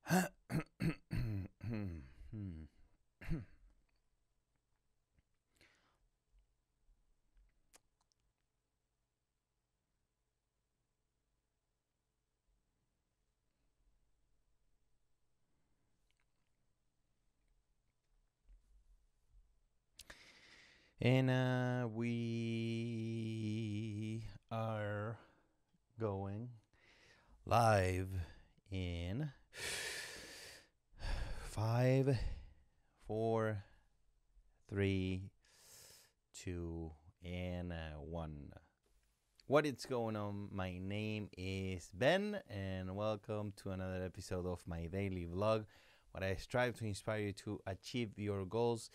And we are going live in 5, 4, 3, 2, and 1. What is going on? My name is Ben, and welcome to another episode of my daily vlog, where I strive to inspire you to achieve your goals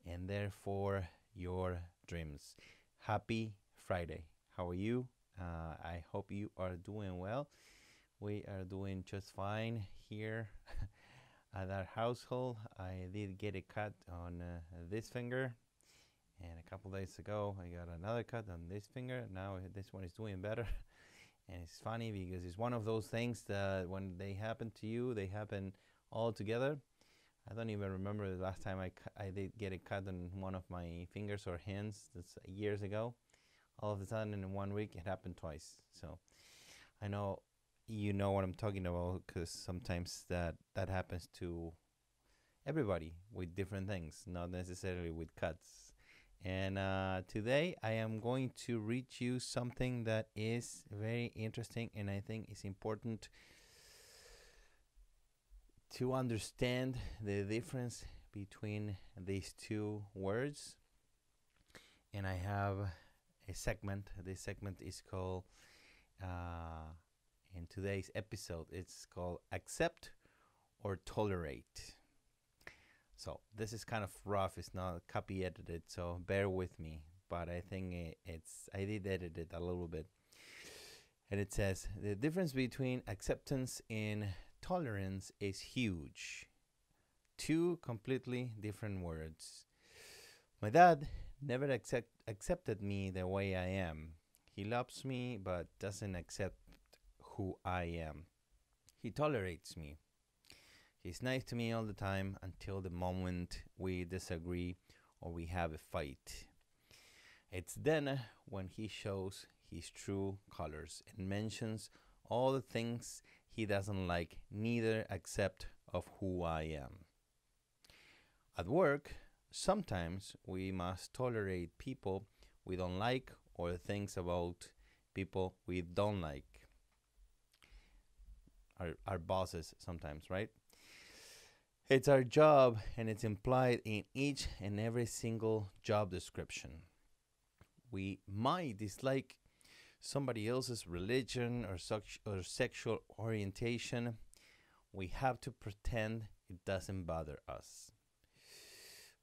and therefore your dreams. Happy Friday. How are you? I hope you are doing well. We are doing just fine here at our household. I did get a cut on this finger, and a couple days ago I got another cut on this finger. Now this one is doing better. And it's funny because it's one of those things that when they happen to you, they happen all together. I don't even remember the last time I did get a cut on one of my fingers or hands. That's years ago. All of a sudden in 1 week it happened twice. So I know you know what I'm talking about, because sometimes that happens to everybody with different things, not necessarily with cuts. And today I am going to read you something that is very interesting, and I think it's important to understand the difference between these two words. And I have a segment. This segment is called, in today's episode, it's called Accept or Tolerate. So this is kind of rough. It's not copy edited, so bear with me. But I think I did edit it a little bit. And it says, the difference between acceptance and tolerance is huge. Two completely different words. My dad never accepted me the way I am. He loves me but doesn't accept who I am. He tolerates me. He's nice to me all the time until the moment we disagree or we have a fight. It's then when he shows his true colors and mentions all the things he doesn't like, neither accept of who I am. At work, sometimes we must tolerate people we don't like or things about people we don't like. Our bosses sometimes, right? It's our job, and it's implied in each and every single job description. We might dislike somebody else's religion or sexual orientation. We have to pretend it doesn't bother us.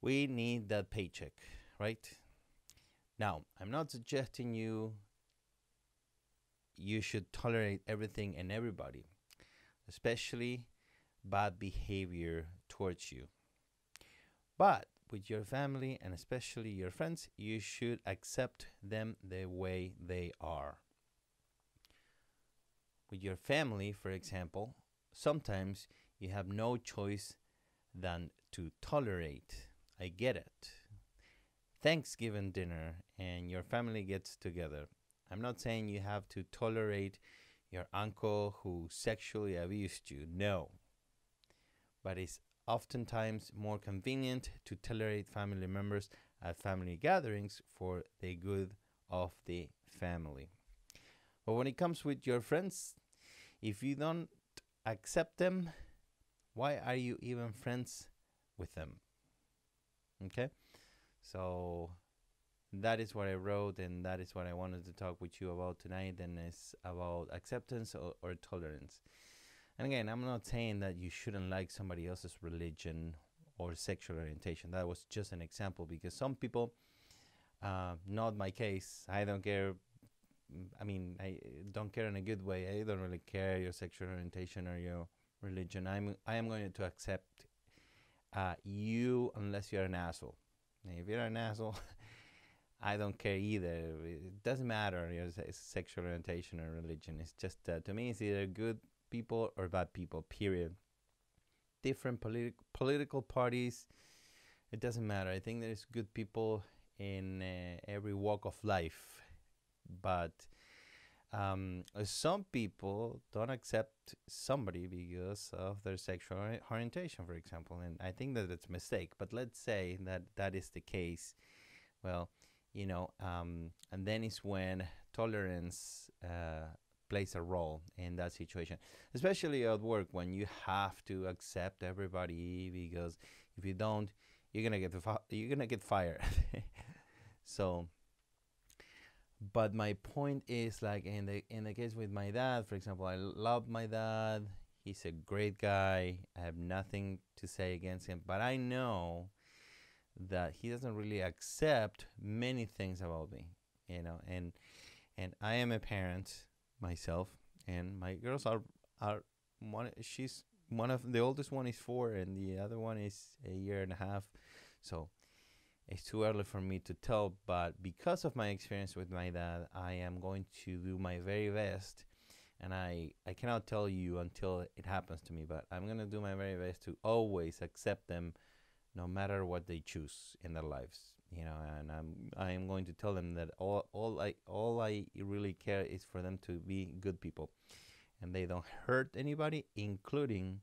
We need that paycheck, right? Now, I'm not suggesting you should tolerate everything and everybody, especially bad behavior towards you. But with your family and especially your friends, you should accept them the way they are. With your family, for example, sometimes you have no choice than to tolerate. I get it. Thanksgiving dinner and your family gets together. I'm not saying you have to tolerate your uncle who sexually abused you. No. But it's oftentimes more convenient to tolerate family members at family gatherings for the good of the family. But when it comes with your friends, if you don't accept them, why are you even friends with them? Okay? So that is what I wrote, and that is what I wanted to talk with you about tonight, and it's about acceptance or tolerance. And again, I'm not saying that you shouldn't like somebody else's religion or sexual orientation. That was just an example, because some people, not my case, I don't care. I mean, I don't care in a good way. I don't really care your sexual orientation or your religion. I am going to accept you unless you're an asshole. If you're an asshole, I don't care either. It doesn't matter your sexual orientation or religion. It's just to me, it's either good people or bad people. Period. different political parties. It doesn't matter. I think there's good people in every walk of life, but some people don't accept somebody because of their sexual orientation, for example, and I think that it's a mistake. But let's say that that is the case. Well, and then is when tolerance plays a role in that situation, especially at work when you have to accept everybody, because if you don't, you're gonna get fired. So, but my point is, like, in the case with my dad, for example, I love my dad. He's a great guy. I have nothing to say against him, but I know that he doesn't really accept many things about me, and I am a parent myself, and my girls are one. She's one of the oldest one is 4, and the other one is a year and a half. So it's too early for me to tell, but because of my experience with my dad, I am going to do my very best. And I cannot tell you until it happens to me, but I'm going to do my very best to always accept them no matter what they choose in their lives. And I am going to tell them that all I really care is for them to be good people, and they don't hurt anybody, including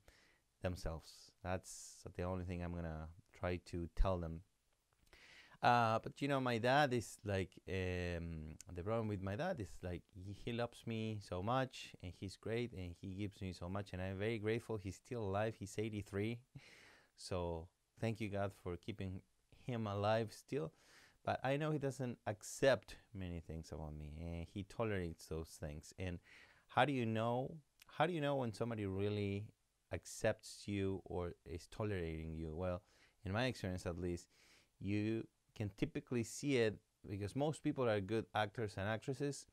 themselves. That's the only thing I'm going to try to tell them. But my dad is like, the problem with my dad is like, he loves me so much, and he's great, and he gives me so much, and I'm very grateful. He's still alive. He's 83. So thank you, God, for keeping him alive still. But I know he doesn't accept many things about me, and he tolerates those things. And how do you know when somebody really accepts you or is tolerating you? Well, in my experience, at least, you can typically see it because most people are good actors and actresses.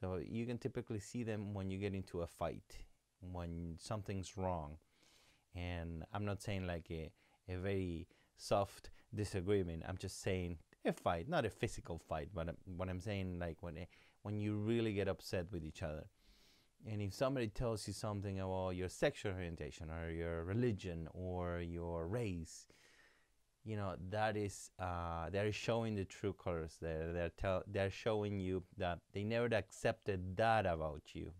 So you can typically see them when you get into a fight, when something's wrong. And I'm not saying like a very soft disagreement. I'm just saying a fight, not a physical fight, but what I'm saying, like when you really get upset with each other. And if somebody tells you something about your sexual orientation or your religion or your race, that is they're showing the true colors there. They're showing you that they never accepted that about you.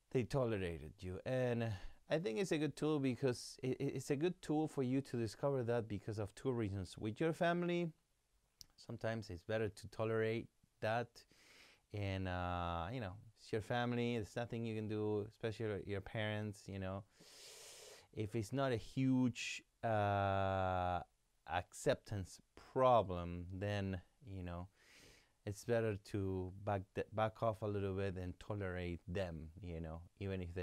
They tolerated you. And I think it's a good tool because it's a good tool for you to discover that because of 2 reasons. With your family, sometimes it's better to tolerate that. And it's your family. There's nothing you can do, especially your parents. If it's not a huge acceptance problem, then it's better to back off a little bit and tolerate them. Even if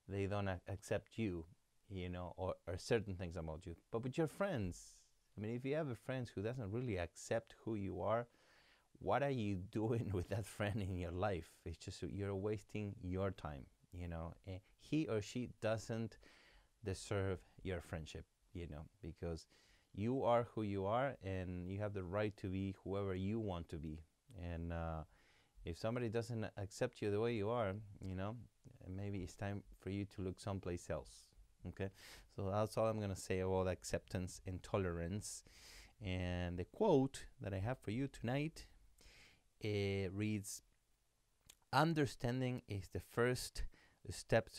they don't accept you, or certain things about you. But with your friends, I mean, if you have a friend who doesn't really accept who you are, what are you doing with that friend in your life? It's just you're wasting your time. He or she doesn't deserve your friendship, because you are who you are, and you have the right to be whoever you want to be. And if somebody doesn't accept you the way you are, maybe it's time for you to look someplace else. Okay, so that's all I'm gonna say about acceptance and tolerance. And the quote that I have for you tonight, it reads, "Understanding is the first step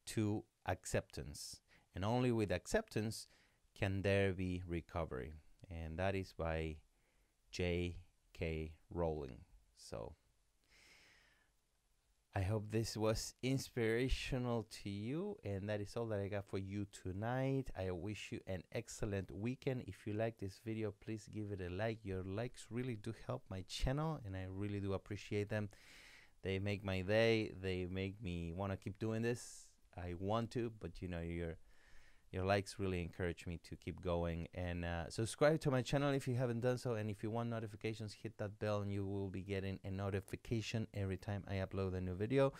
to acceptance, and only with acceptance can there be recovery." And that is by J.K. Rowling. So I hope this was inspirational to you, and that is all that I got for you tonight. I wish you an excellent weekend. If you like this video, please give it a like. Your likes really do help my channel, and I really do appreciate them. They make my day. They make me want to keep doing this. I want to, but your likes really encourage me to keep going. And subscribe to my channel if you haven't done so. And if you want notifications, hit that bell, and you will be getting a notification every time I upload a new video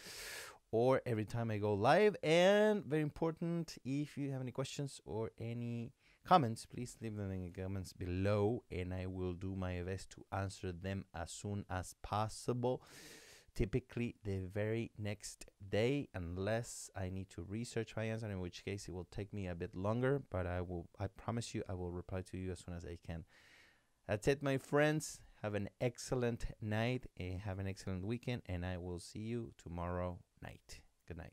or every time I go live. And very important, if you have any questions or any comments, please leave them in the comments below, and I will do my best to answer them as soon as possible. typically the very next day, unless I need to research my answer, in which case it will take me a bit longer, but I promise you I will reply to you as soon as I can. That's it, my friends. Have an excellent night, have an excellent weekend, and I will see you tomorrow night. Good night.